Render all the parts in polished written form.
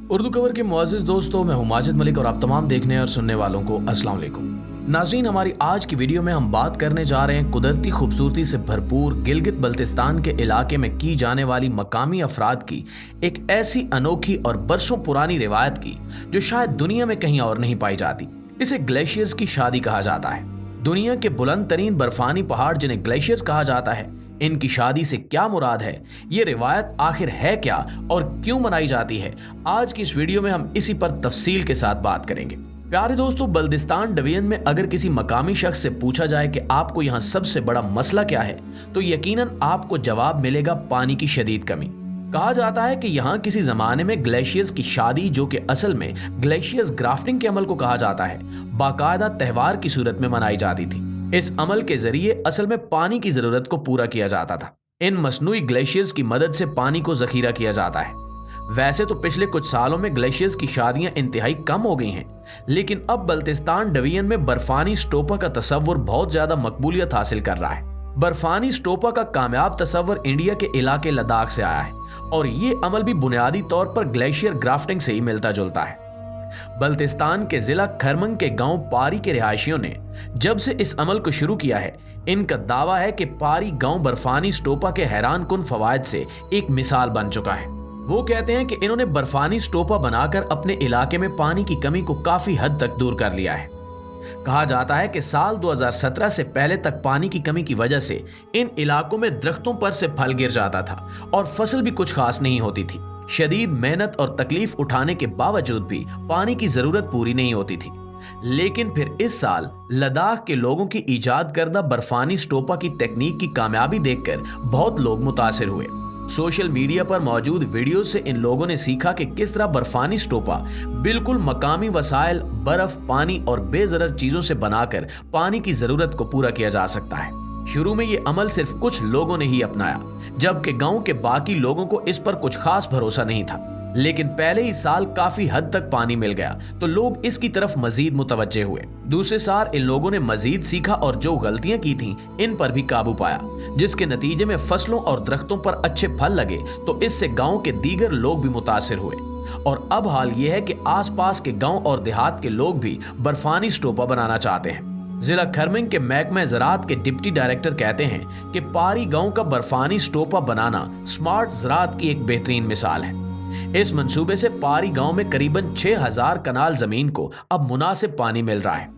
Urdu cover के मुअज़्ज़िज़ दोस्तों, मैं हूं माजिद मलिक और आप तमाम देखने और सुनने वालों को अस्सलाम वालेकुम। नाज़रीन, हमारी आज की वीडियो में हम बात करने जा रहे हैं कुदरती खूबसूरती से भरपूर गिलगित बल्तिस्तान के इलाके में की जाने वाली मकामी अफराद की एक ऐसी अनोखी और बरसों पुरानी रिवायत की जो शायद दुनिया में कहीं और नहीं पाई जाती। इसे ग्लेशियर्स की शादी कहा जाता है। दुनिया के बुलंद तरीन बर्फानी पहाड़ जिन्हें ग्लेशियर्स कहा जाता है, इनकी शादी से क्या मुराद है, ये रिवायत आखिर है क्या और क्यों मनाई जाती है, आज की इस वीडियो में हम इसी पर तफसील के साथ बात करेंगे। प्यारे दोस्तों, बल्तिस्तान डिवीजन में अगर किसी मकामी शख्स से पूछा जाए कि आपको यहाँ सबसे बड़ा मसला क्या है, तो यकीनन आपको जवाब मिलेगा पानी की शदीद कमी। कहा जाता है कि यहाँ किसी जमाने में ग्लेशियर्स की शादी, जो कि असल में ग्लेशियर्स ग्राफ्टिंग के अमल को कहा जाता है, बाकायदा त्योहार की सूरत में मनाई जाती थी। इस अमल के जरिए असल में पानी की जरूरत को पूरा किया जाता था। इन मसनूई ग्लेशियर्स की मदद से पानी को जखीरा किया जाता है। वैसे तो पिछले कुछ सालों में ग्लेशियर्स की शादियां इंतहाई कम हो गई हैं, लेकिन अब बल्तिस्तान डिवीजन में बर्फानी स्टोपा का तसव्वुर बहुत ज्यादा मकबूलियत हासिल कर रहा है। बर्फानी स्टोपा का कामयाब तसव्वुर इंडिया के इलाके लद्दाख से आया है और ये अमल भी बुनियादी तौर पर ग्लेशियर ग्राफ्टिंग से ही मिलता जुलता है। बल्तिस्तान के जिला खरमंग के गांव पारी के रिहायशियों ने जब से इस अमल को शुरू किया है, इनका दावा है कि पारी गांव बर्फानी स्टोपा के हैरान कुन फवायद से एक मिसाल बन चुका है। वो कहते हैं कि इन्होंने बर्फानी स्टोपा बनाकर अपने इलाके में पानी की कमी को काफी हद तक दूर कर लिया है। कहा जाता है कि साल 2017 से पहले तक पानी की कमी की वजह से इन इलाकों में दरख्तों पर से फल गिर जाता था और फसल भी कुछ खास नहीं होती थी। शदीद मेहनत और तकलीफ उठाने के बावजूद भी पानी की जरूरत पूरी नहीं होती थी। लेकिन फिर इस साल लद्दाख के लोगों की इजाद करदा बर्फानी स्टोपा की तकनीक की कामयाबी देखकर बहुत लोग मुतासिर हुए। सोशल मीडिया पर मौजूद वीडियो से इन लोगों ने सीखा कि किस तरह बर्फानी स्टोपा बिल्कुल मकामी वसाइल, बर्फ, पानी और बेजरर चीजों से बनाकर पानी की जरूरत को पूरा किया जा सकता है। शुरू में ये अमल सिर्फ कुछ लोगों ने ही अपनाया, जबकि गांव के बाकी लोगों को इस पर कुछ खास भरोसा नहीं था। लेकिन पहले ही साल काफी हद तक पानी मिल गया तो लोग इसकी तरफ मजीद मुतवज्जे हुए। दूसरे साल इन लोगों ने मजीद सीखा और जो गलतियां की थीं इन पर भी काबू पाया, जिसके नतीजे में फसलों और दरख्तों पर अच्छे फल लगे तो इससे गांव के दीगर लोग भी मुतासिर हुए। और अब हाल ये है कि आसपास के गांव और देहात के लोग भी बर्फानी स्टोपा बनाना चाहते हैं। जिला खरमंग के महकमे ज़राअत के डिप्टी डायरेक्टर कहते हैं कि पारी गांव का बर्फानी स्टोपा बनाना स्मार्ट ज़राअत की एक बेहतरीन मिसाल है। इस मंसूबे से पारी गांव में करीबन 6000 कनाल जमीन को अब मुनासिब पानी मिल रहा है।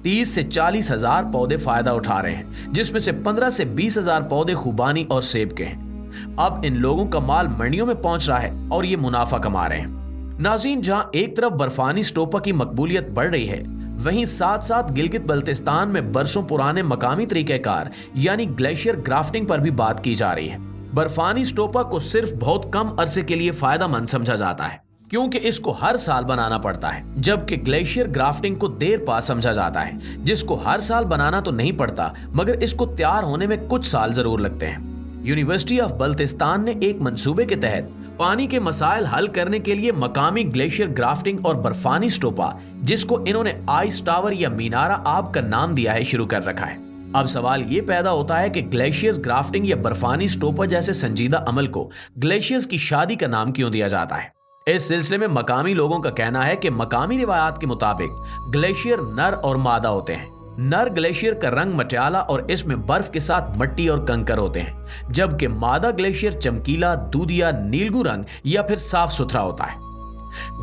30 से 40 हजार पौधे फायदा उठा रहे हैं, जिसमें से 15 से 20 हजार पौधे खुबानी और सेब के हैं। अब इन लोगों का माल मंडियों में पहुंच रहा है और ये मुनाफा कमा रहे हैं। नाज़रीन, जहां एक तरफ बर्फानी स्टोपा की मकबूलियत बढ़ रही है, वहीं साथ साथ गिलगित बल्तिस्तान में बरसों पुराने मकामी तरीक़ेकार यानी ग्लेशियर ग्राफ्टिंग पर भी बात की जा रही है। बर्फानी स्टोपा को सिर्फ बहुत कम अरसे के लिए फायदेमंद समझा जाता है क्योंकि इसको हर साल बनाना पड़ता है, जबकि ग्लेशियर ग्राफ्टिंग को देर पा समझा जाता है, जिसको हर साल बनाना तो नहीं पड़ता मगर इसको तैयार होने में कुछ साल जरूर लगते हैं। यूनिवर्सिटी ऑफ बल्तिस्तान ने एक मंसूबे के तहत पानी के मसाइल हल करने के लिए मकामी ग्लेशियर ग्राफ्टिंग और बर्फानी स्टोपा, जिसको इन्होंने आइस टावर या मीनारा आब का नाम दिया है, शुरू कर रखा है। अब सवाल ये पैदा होता है कि ग्लेशियर्स ग्राफ्टिंग या बर्फानी स्टोपा जैसे संजीदा अमल को ग्लेशियर्स की शादी का नाम क्यों दिया जाता है। इस सिलसिले में मकामी लोगों का कहना है कि मकामी रिवायात के मुताबिक ग्लेशियर नर और मादा होते हैं। नर ग्लेशियर का रंग मटियाला और इसमें बर्फ के साथ मिट्टी और कंकर होते हैं, जबकि मादा ग्लेशियर चमकीला, दूधिया, नीलगू रंग या फिर साफ सुथरा होता है।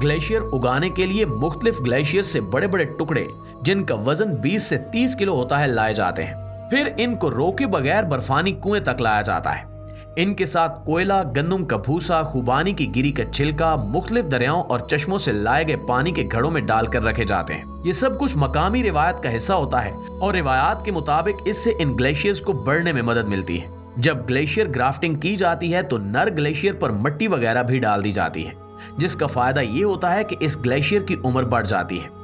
ग्लेशियर उगाने के लिए मुख्तलिफ ग्लेशियर से बड़े बड़े टुकड़े, जिनका वजन 20 से 30 किलो होता है, लाए जाते हैं। फिर इनको रोके बगैर बर्फानी कुएं तक लाया जाता है। इनके साथ कोयला, गंदम का भूसा, खुबानी की गिरी का छिलका, मुख्तलिफ दरियाओं और चश्मों से लाए गए पानी के घड़ों में डालकर रखे जाते हैं। ये सब कुछ मकामी रिवायत का हिस्सा होता है और रिवायात के मुताबिक इससे इन ग्लेशियर्स को बढ़ने में मदद मिलती है। जब ग्लेशियर ग्राफ्टिंग की जाती है तो नर ग्लेशियर पर मिट्टी वगैरह भी डाल दी जाती है, जिसका फायदा ये होता है कि इस ग्लेशियर की उम्र बढ़ जाती है।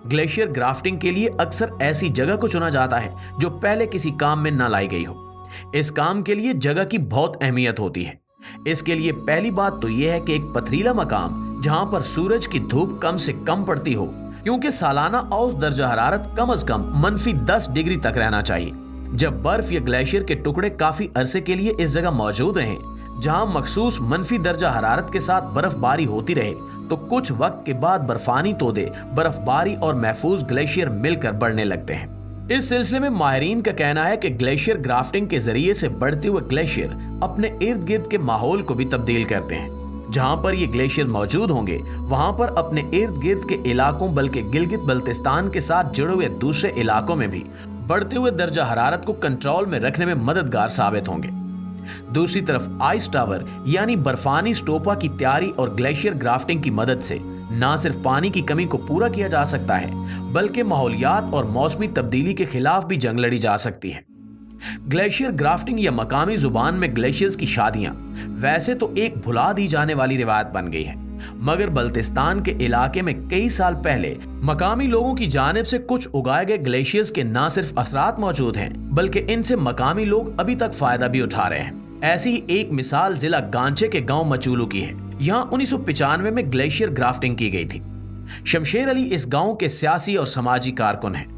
ग्लेशियर ग्राफ्टिंग के लिए अक्सर ऐसी जगह को चुना जाता है जो पहले किसी काम में न लाई गई हो। इस काम के लिए जगह की बहुत अहमियत होती है। इसके लिए पहली बात तो यह है कि एक पथरीला मकाम जहां पर सूरज की धूप कम से कम पड़ती हो, क्योंकि सालाना औसत दर्जा हरारत कम से कम -10 डिग्री तक रहना चाहिए। जब बर्फ या ग्लेशियर के टुकड़े काफी अरसे के लिए इस जगह मौजूद रहें, जहां मखसूस मनफी दर्जा हरारत के साथ बर्फबारी होती रहे तो कुछ वक्त के बाद बर्फानी तोदे, बर्फबारी और महफूज ग्लेशियर मिलकर बढ़ने लगते हैं। इस सिलसिले में माहिरीन का कहना है कि ग्लेशियर ग्राफ्टिंग के जरिए से बढ़ते हुए ग्लेशियर अपने इर्द गिर्द के माहौल को भी तब्दील करते हैं। जहां पर ये ग्लेशियर मौजूद होंगे वहां पर अपने इर्द गिर्द के इलाकों बल्कि गिलगित बल्तिस्तान के साथ जुड़े हुए दूसरे इलाकों में भी बढ़ते हुए दर्जा हरारत को कंट्रोल में रखने में मददगार साबित होंगे। दूसरी तरफ आइस टावर यानी बर्फानी स्टोपा की तैयारी और ग्लेशियर ग्राफ्टिंग की मदद से न सिर्फ पानी की कमी को पूरा किया जा सकता है बल्कि माहौलियात और मौसमी तब्दीली के खिलाफ भी जंग लड़ी जा सकती है। ग्लेशियर ग्राफ्टिंग या मकामी जुबान में ग्लेशियर्स की शादियां वैसे तो एक भुला दी जाने वाली रिवायत बन गई है, मगर बल्तिस्तान के इलाके में कई साल पहले मकामी लोगों की जानिब से कुछ उगाए गए ग्लेशियर्स के न सिर्फ असरात मौजूद हैं बल्कि इनसे मकामी लोग अभी तक फायदा भी उठा रहे हैं। ऐसी ही एक मिसाल जिला गांचे के गांव मचूलू की है। यहाँ 1995 में ग्लेशियर ग्राफ्टिंग की गई थी। शमशेर अली इस गांव के सियासी और समाजी कारकुन हैं।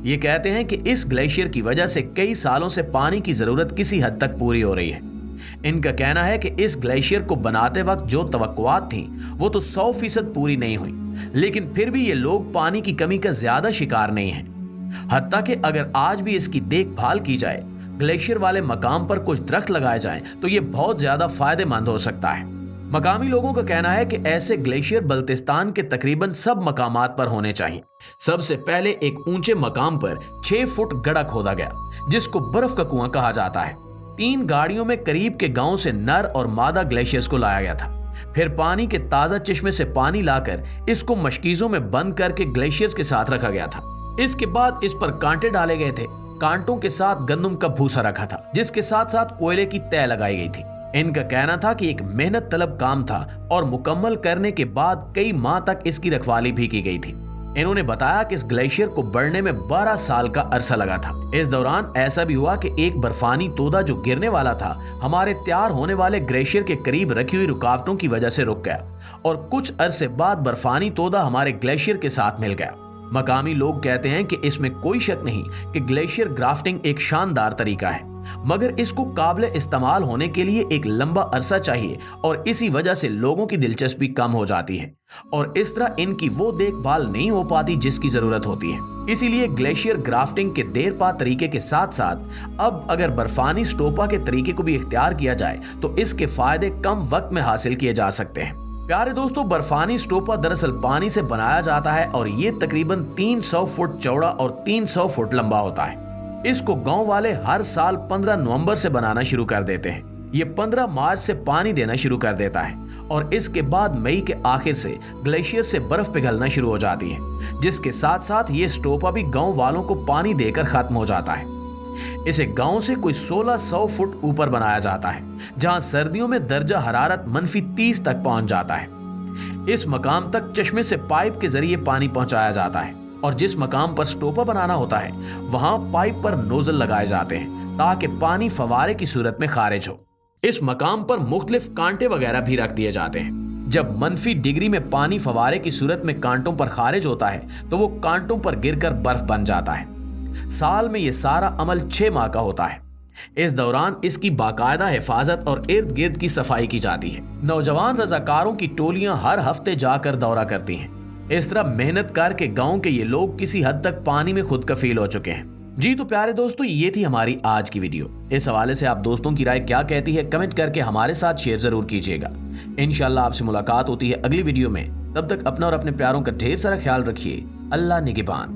ये कहते हैं कि इस ग्लेशियर की वजह से कई सालों से पानी की जरूरत किसी हद तक पूरी हो रही है। इनका कहना है कि इस ग्लेशियर को बनाते वक्त जो तवक्कुआत थी वो तो 100% पूरी नहीं हुई, लेकिन फिर भी ये लोग पानी की कमी का ज्यादा शिकार नहीं है। हत्ता कि अगर आज भी इसकी देखभाल की जाए, ग्लेशियर वाले मकाम पर कुछ दरख्त लगाए जाएं तो ये बहुत ज्यादा फायदेमंद हो सकता है। मकामी लोगों का कहना है कि ऐसे ग्लेशियर बल्तिस्तान के तकरीबन सब मकामात पर होने चाहिए। सबसे पहले एक ऊंचे मकाम पर 6 फुट गड्ढा खोदा गया जिसको बर्फ का कुआं कहा जाता है। 3 गाड़ियों में करीब के गांव से नर और मादा ग्लेशियर्स को लाया गया था। फिर पानी के ताजा चश्मे से पानी लाकर इसको मशकीजों में बंद करके ग्लेशियर्स के साथ रखा गया था। इसके बाद इस पर कांटे डाले गए थे। कांटों के साथ गंदम का भूसा रखा था जिसके साथ साथ कोयले की तय लगाई गई थी। इनका कहना था कि एक मेहनत तलब काम था और मुकम्मल करने के बाद कई माह तक इसकी रखवाली भी की गई थी। इन्होंने बताया कि इस ग्लेशियर को बढ़ने में 12 साल का अरसा लगा था। इस दौरान ऐसा भी हुआ कि एक बर्फानी तोदा जो गिरने वाला था हमारे तैयार होने वाले ग्लेशियर के करीब रखी हुई रुकावटों की वजह से रुक गया और कुछ अरसे बाद बर्फानी तोदा हमारे ग्लेशियर के साथ मिल गया। मकामी लोग कहते हैं कि इसमें कोई शक नहीं कि ग्लेशियर ग्राफ्टिंग एक शानदार तरीका है, मगर इसको काबिल इस्तेमाल होने के लिए एक लंबा अरसा चाहिए और इसी वजह से लोगों की दिलचस्पी कम हो जाती है और इस तरह इनकी वो देखभाल नहीं हो पाती जिसकी जरूरत होती है। इसीलिए ग्लेशियर ग्राफ्टिंग के देर पा तरीके के साथ साथ अब अगर बर्फानी स्टोपा के तरीके को भी इख्तियार किया जाए तो इसके फायदे कम वक्त में हासिल किए जा सकते हैं। प्यारे दोस्तों, बर्फानी स्टोपा दरअसल पानी से बनाया जाता है और ये तकरीबन 300 फुट चौड़ा और 300 फुट लंबा होता है। इसको गांव वाले हर साल 15 नवंबर से बनाना शुरू कर देते हैं। ये 15 मार्च से पानी देना शुरू कर देता है और इसके बाद मई के आखिर से ग्लेशियर से बर्फ पिघलना शुरू हो जाती है, जिसके साथ साथ ये स्टोपा भी गांव वालों को पानी देकर खत्म हो जाता है। इसे गांव से कोई 1600 फुट ऊपर बनाया जाता है जहां सर्दियों में दर्जा हरारत -30 तक पहुंच जाता है। इस मकाम तक चश्मे से पाइप के जरिए पानी पहुंचाया जाता है और जिस मकाम पर स्टोपा बनाना होता है वहां पाइप पर नोजल लगाए जाते हैं ताकि पानी फवारे की सूरत में खारिज हो। इस मकाम पर मुख्तलिफ कांटे वगैरह भी रख दिए जाते हैं। जब -, डिग्री में पानी फवारे की सूरत में कांटों पर खारिज होता है तो वो कांटों पर गिरकर बर्फ बन जाता है। साल में ये सारा अमल 6 माह का होता है। इस दौरान इसकी बाकायदा हिफाजत और इर्द गिर्द की सफाई की जाती है। नौजवान रजाकारों की टोलियां हर हफ्ते जाकर दौरा करती हैं। इस तरह मेहनत करके गांव के ये लोग किसी हद तक पानी में खुद कफील हो चुके हैं। जी तो प्यारे दोस्तों, ये थी हमारी आज की वीडियो। इस हवाले से आप दोस्तों की राय क्या कहती है कमेंट करके हमारे साथ शेयर जरूर कीजिएगा। इंशाल्लाह आपसे मुलाकात होती है अगली वीडियो में। तब तक अपना और अपने प्यारों का ढेर सारा ख्याल रखिए। अल्लाह निगहबान।